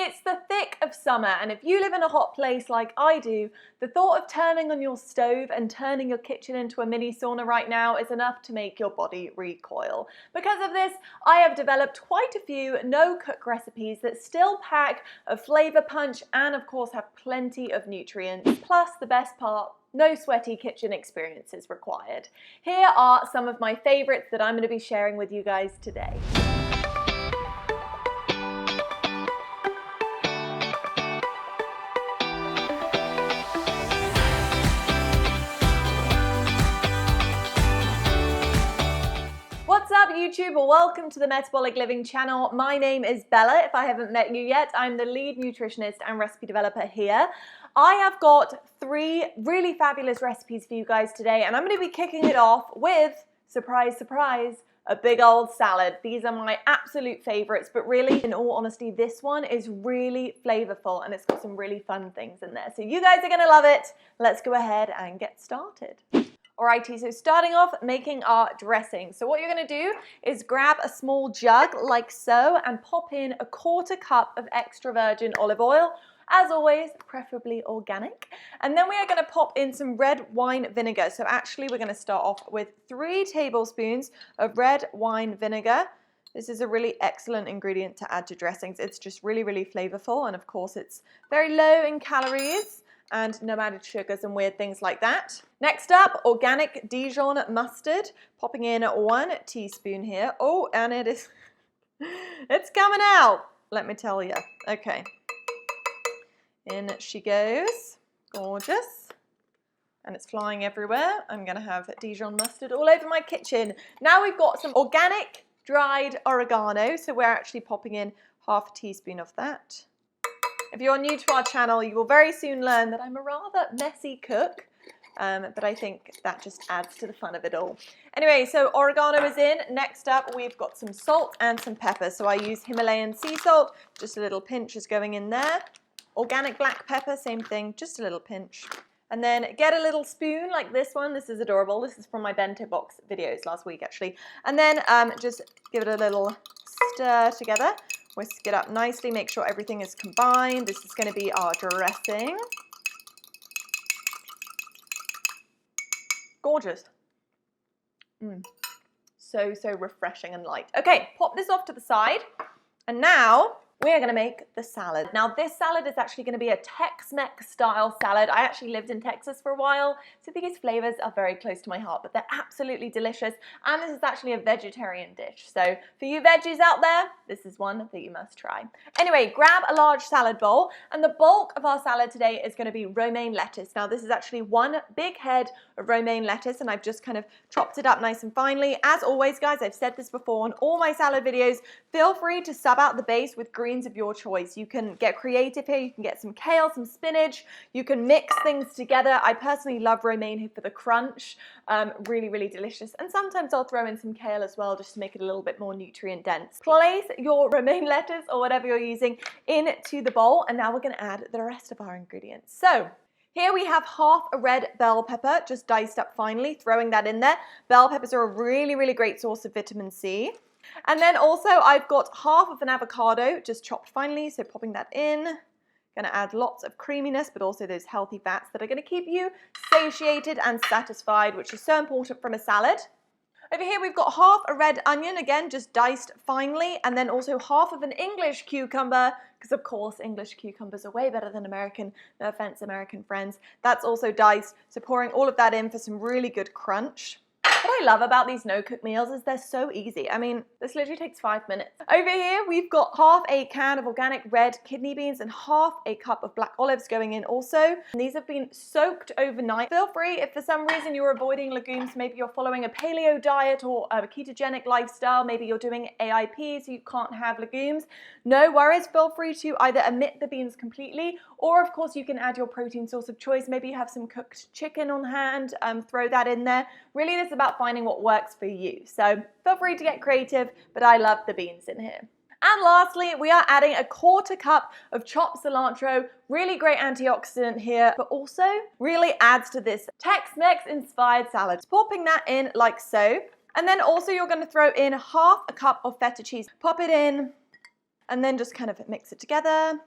It's the thick of summer, and if you live in a hot place like I do, the thought of turning on your stove and turning your kitchen into a mini sauna right now is enough to make your body recoil. Because of this, I have developed quite a few no-cook recipes that still pack a flavor punch and of course have plenty of nutrients, plus the best part, no sweaty kitchen experiences required. Here are some of my favorites that I'm going to be sharing with you guys today. What's up YouTube? Welcome to the Metabolic Living channel. My name is Bella. If I haven't met you yet, I'm the lead nutritionist and recipe developer here. I have got 3 really fabulous recipes for you guys today, and I'm going to be kicking it off with, surprise, surprise, a big old salad. These are my absolute favorites, but really, in all honesty, this one is really flavorful and it's got some really fun things in there. So you guys are going to love it. Let's go ahead and get started. Alrighty, so starting off making our dressing. So what you're going to do is grab a small jug like so and pop in a 1/4 cup of extra virgin olive oil. As always, preferably organic. And then we are going to pop in some red wine vinegar. So actually we're going to start off with 3 tablespoons of red wine vinegar. This is a really excellent ingredient to add to dressings. It's just really, really flavorful. And of course it's very low in calories and no added sugars and weird things like that. Next up, organic Dijon mustard. Popping in 1 teaspoon here. Oh, and it's coming out, let me tell you. Okay. In she goes, gorgeous, and it's flying everywhere. I'm gonna have Dijon mustard all over my kitchen. Now we've got some organic dried oregano, so we're actually popping in 1/2 teaspoon of that. If you're new to our channel, you will very soon learn that I'm a rather messy cook, but I think that just adds to the fun of it all. Anyway, so oregano is in. Next up, we've got some salt and some pepper. So I use Himalayan sea salt, just a little pinch is going in there. Organic black pepper, same thing, just a little pinch. And then get a little spoon like this one. This is adorable. This is from my bento box videos last week, actually. And then just give it a little stir together. Whisk it up nicely, make sure everything is combined. This is going to be our dressing. Gorgeous. So refreshing and light. Okay, pop this off to the side. And now we are going to make the salad. Now this salad is actually going to be a Tex-Mex style salad. I actually lived in Texas for a while, so these flavors are very close to my heart, but they're absolutely delicious. And this is actually a vegetarian dish. So for you veggies out there, this is one that you must try. Anyway, grab a large salad bowl, and the bulk of our salad today is going to be romaine lettuce. Now this is actually 1 big head of romaine lettuce, and I've just kind of chopped it up nice and finely. As always, guys, I've said this before on all my salad videos, feel free to sub out the base with greens of your choice. You can get creative here. You can get some kale, some spinach. You can mix things together. I personally love romaine here for the crunch. Really, really delicious. And sometimes I'll throw in some kale as well just to make it a little bit more nutrient dense. Place your romaine lettuce or whatever you're using into the bowl, and now we're going to add the rest of our ingredients. So here we have 1/2 a red bell pepper, just diced up finely, throwing that in there. Bell peppers are a really, really great source of vitamin C. And then also I've got 1/2 of an avocado, just chopped finely, so popping that in. Going to add lots of creaminess, but also those healthy fats that are going to keep you satiated and satisfied, which is so important from a salad. Over here we've got 1/2 a red onion, again just diced finely, and then also 1/2 of an English cucumber, because of course English cucumbers are way better than American, no offense American friends. That's also diced, so pouring all of that in for some really good crunch. What I love about these no-cook meals is they're so easy. I mean, this literally takes 5 minutes. Over here, we've got 1/2 a can of organic red kidney beans and 1/2 a cup of black olives going in also. And these have been soaked overnight. Feel free, if for some reason you're avoiding legumes, maybe you're following a paleo diet or a ketogenic lifestyle, maybe you're doing AIP so you can't have legumes, no worries. Feel free to either omit the beans completely, or of course you can add your protein source of choice. Maybe you have some cooked chicken on hand, throw that in there. Really, this is about finding what works for you. So feel free to get creative, but I love the beans in here. And lastly, we are adding a 1/4 cup of chopped cilantro. Really great antioxidant here, but also really adds to this Tex-Mex inspired salad. Popping that in like so. And then also you're going to throw in 1/2 cup of feta cheese. Pop it in and then just kind of mix it together.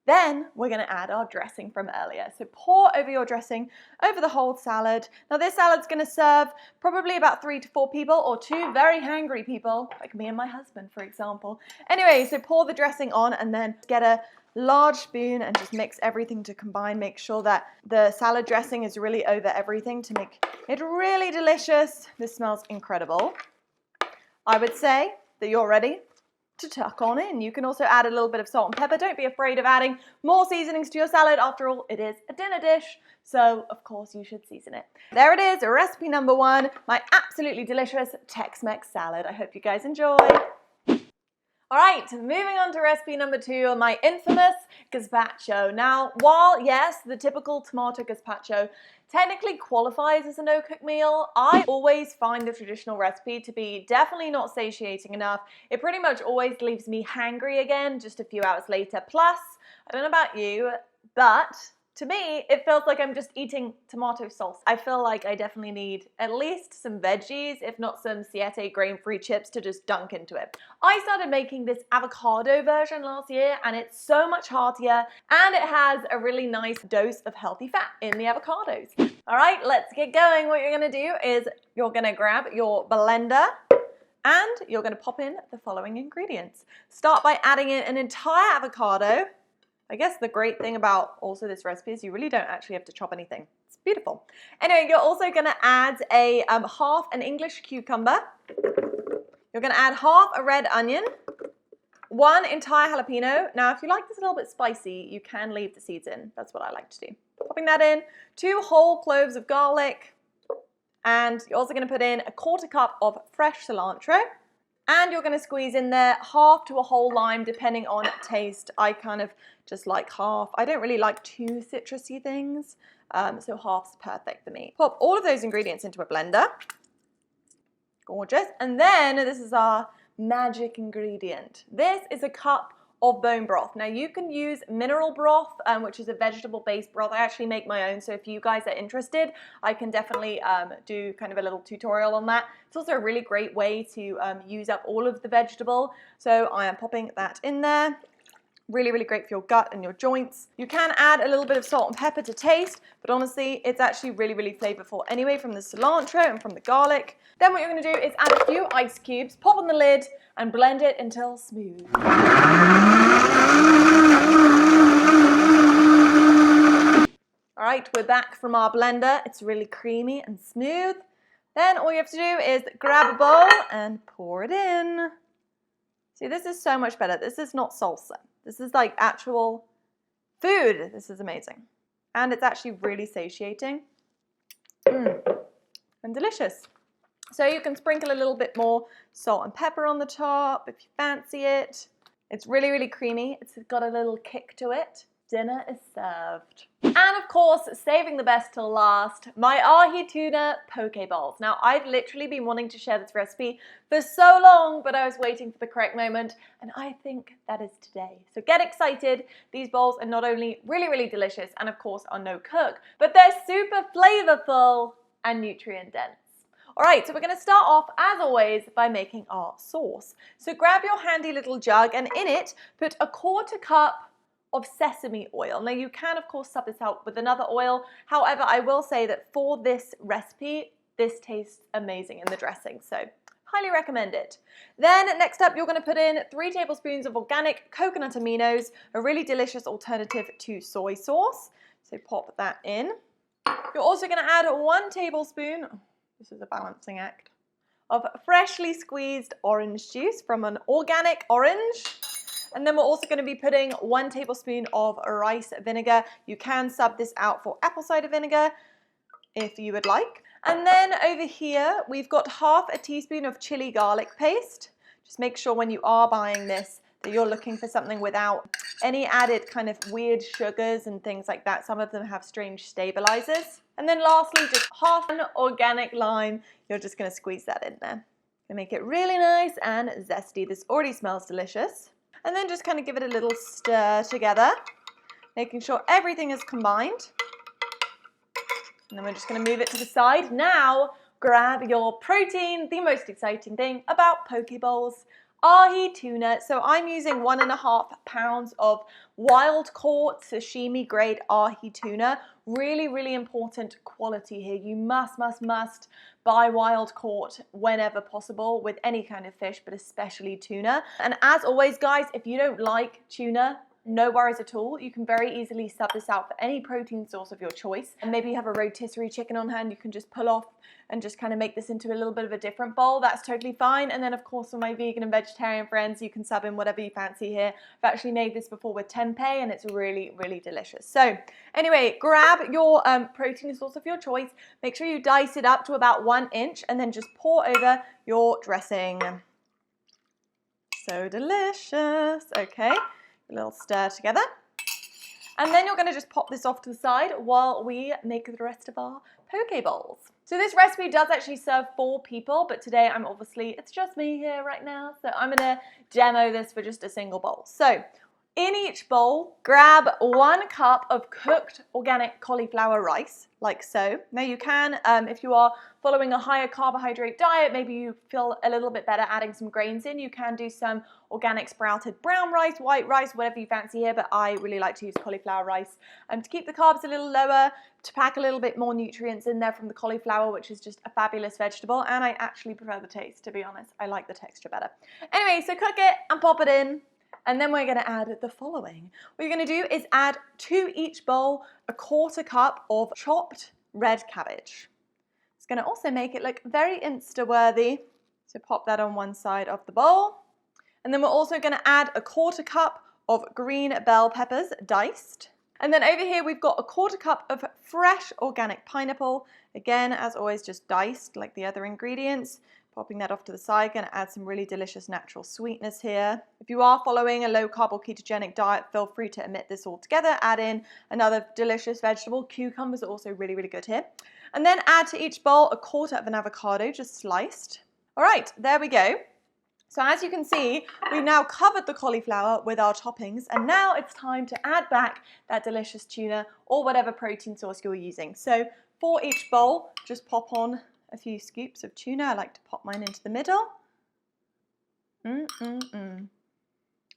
Then we're going to add our dressing from earlier. So pour over your dressing over the whole salad. Now this salad's going to serve probably about 3 to 4 people, or 2 very hangry people, like me and my husband, for example. Anyway, so pour the dressing on and then get a large spoon and just mix everything to combine. Make sure that the salad dressing is really over everything to make it really delicious. This smells incredible. I would say that you're ready to tuck on in. You can also add a little bit of salt and pepper. Don't be afraid of adding more seasonings to your salad. After all, it is a dinner dish, so of course you should season it. There it is, recipe number 1, my absolutely delicious Tex-Mex salad. I hope you guys enjoy. All right, moving on to recipe number 2, my infamous gazpacho. Now, while yes, the typical tomato gazpacho technically qualifies as a no-cook meal, I always find the traditional recipe to be definitely not satiating enough. It pretty much always leaves me hangry again just a few hours later. Plus, I don't know about you, but to me, it feels like I'm just eating tomato sauce. I feel like I definitely need at least some veggies, if not some Siete grain-free chips to just dunk into it. I started making this avocado version last year, and it's so much heartier, and it has a really nice dose of healthy fat in the avocados. All right, let's get going. What you're gonna do is you're gonna grab your blender, and you're gonna pop in the following ingredients. Start by adding in an entire avocado. I guess the great thing about also this recipe is you really don't actually have to chop anything. It's beautiful. Anyway, you're also gonna add a half an English cucumber. You're gonna add half a red onion, 1 entire jalapeno. Now, if you like this a little bit spicy, you can leave the seeds in. That's what I like to do. Popping that in, 2 whole cloves of garlic, and you're also gonna put in a 1/4 cup of fresh cilantro. And you're going to squeeze in there half to a whole lime, depending on taste. I kind of just like half. I don't really like too citrusy things, so half's perfect for me. Pop all of those ingredients into a blender. Gorgeous. And then this is our magic ingredient. This is a cup of bone broth. Now you can use mineral broth, which is a vegetable-based broth. I actually make my own, so if you guys are interested, I can definitely do kind of a little tutorial on that. It's also a really great way to use up all of the vegetable. So I am popping that in there. Really, really great for your gut and your joints. You can add a little bit of salt and pepper to taste, but honestly, it's actually really, really flavorful anyway from the cilantro and from the garlic. Then what you're gonna do is add a few ice cubes, pop on the lid, and blend it until smooth. All right, we're back from our blender. It's really creamy and smooth. Then all you have to do is grab a bowl and pour it in. See, this is so much better. This is not salsa. This is like actual food. This is amazing. And it's actually really satiating and delicious. So you can sprinkle a little bit more salt and pepper on the top if you fancy it. It's really, really creamy. It's got a little kick to it. Dinner is served. And of course, saving the best till last, my ahi tuna poke bowls. Now, I've literally been wanting to share this recipe for so long, but I was waiting for the correct moment, and I think that is today. So get excited. These bowls are not only really, really delicious, and of course are no cook, but they're super flavorful and nutrient dense. All right, so we're gonna start off, as always, by making our sauce. So grab your handy little jug, and in it, put a 1/4 cup of sesame oil. Now you can of course sub this out with another oil. However, I will say that for this recipe, this tastes amazing in the dressing. So highly recommend it. Then next up, you're gonna put in 3 tablespoons of organic coconut aminos, a really delicious alternative to soy sauce. So pop that in. You're also gonna add 1 tablespoon, this is a balancing act, of freshly squeezed orange juice from an organic orange. And then we're also going to be putting 1 tablespoon of rice vinegar. You can sub this out for apple cider vinegar if you would like. And then over here, we've got 1/2 teaspoon of chili garlic paste. Just make sure when you are buying this that you're looking for something without any added kind of weird sugars and things like that. Some of them have strange stabilizers. And then lastly, just 1/2 an organic lime. You're just going to squeeze that in there. And make it really nice and zesty. This already smells delicious. And then just kind of give it a little stir together, making sure everything is combined. And then we're just going to move it to the side. Now, grab your protein, the most exciting thing about poke bowls. ahi tuna. So I'm using 1.5 pounds of wild caught sashimi grade ahi tuna. Really, really important quality here. You must buy wild caught whenever possible with any kind of fish, but especially tuna. And as always, guys, if you don't like tuna, no worries at all. You can very easily sub this out for any protein source of your choice. And maybe you have a rotisserie chicken on hand, you can just pull off and just kind of make this into a little bit of a different bowl. That's totally fine. And then of course for my vegan and vegetarian friends, you can sub in whatever you fancy here. I've actually made this before with tempeh and it's really, really delicious. So anyway, grab your protein source of your choice. Make sure you dice it up to about 1 inch and then just pour over your dressing. So delicious. Okay, a little stir together. And then you're gonna just pop this off to the side while we make the rest of our poke bowls. So this recipe does actually serve 4 people, but today it's just me here right now. So I'm gonna demo this for just a single bowl. So in each bowl, grab 1 cup of cooked organic cauliflower rice, like so. Now you can, if you are following a higher carbohydrate diet, maybe you feel a little bit better adding some grains in. You can do some organic sprouted brown rice, white rice, whatever you fancy here, but I really like to use cauliflower rice to keep the carbs a little lower, to pack a little bit more nutrients in there from the cauliflower, which is just a fabulous vegetable, and I actually prefer the taste, to be honest. I like the texture better. Anyway, so cook it and pop it in. And then we're going to add the following. What you're going to do is add to each bowl 1/4 cup of chopped red cabbage. It's going to also make it look very Insta-worthy. So pop that on one side of the bowl. And then we're also going to add 1/4 cup of green bell peppers diced. And then over here we've got 1/4 cup of fresh organic pineapple. Again, as always, just diced like the other ingredients. Popping that off to the side, going to add some really delicious natural sweetness here. If you are following a low carb or ketogenic diet, feel free to omit this all together. Add in another delicious vegetable. Cucumbers are also really, really good here. And then add to each bowl 1/4 of an avocado, just sliced. All right, there we go. So as you can see, we've now covered the cauliflower with our toppings, and now it's time to add back that delicious tuna or whatever protein source you're using. So for each bowl, just pop on a few scoops of tuna. I like to pop mine into the middle. I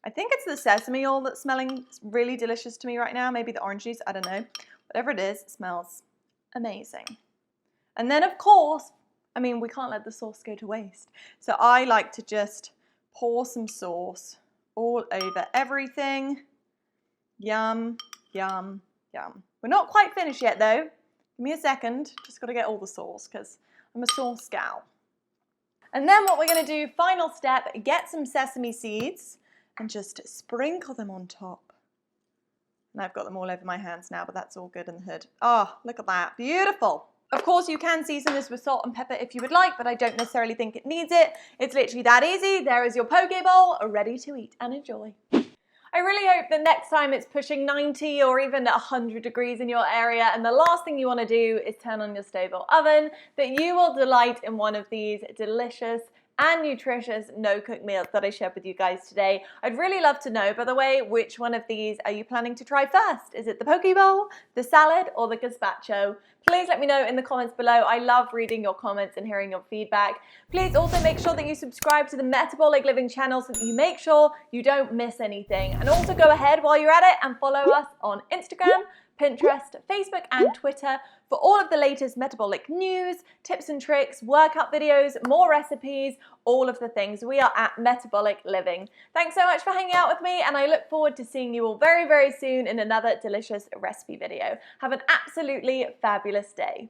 think it's the sesame oil that's smelling really delicious to me right now. Maybe the orange juice, I don't know. Whatever it is, it smells amazing. And then of course, I mean, we can't let the sauce go to waste. So I like to just pour some sauce all over everything. Yum, yum, yum. We're not quite finished yet though. Give me a second, just got to get all the sauce because I'm a sauce gal. And then what we're going to do, final step, get some sesame seeds and just sprinkle them on top. And I've got them all over my hands now, but that's all good in the hood. Oh, look at that, beautiful. Of course, you can season this with salt and pepper if you would like, but I don't necessarily think it needs it. It's literally that easy. There is your poke bowl, ready to eat and enjoy. I really hope that next time it's pushing 90 or even 100 degrees in your area and the last thing you want to do is turn on your stove or oven, that you will delight in one of these delicious and nutritious no-cook meals that I shared with you guys today. I'd really love to know, by the way, which one of these are you planning to try first? Is it the poke bowl, the salad, or the gazpacho? Please let me know in the comments below. I love reading your comments and hearing your feedback. Please also make sure that you subscribe to the Metabolic Living channel so that you make sure you don't miss anything. And also go ahead while you're at it and follow us on Instagram, Pinterest, Facebook, and Twitter for all of the latest metabolic news, tips and tricks, workout videos, more recipes, all of the things. We are at Metabolic Living. Thanks so much for hanging out with me, and I look forward to seeing you all very, very soon in another delicious recipe video. Have an absolutely fabulous day.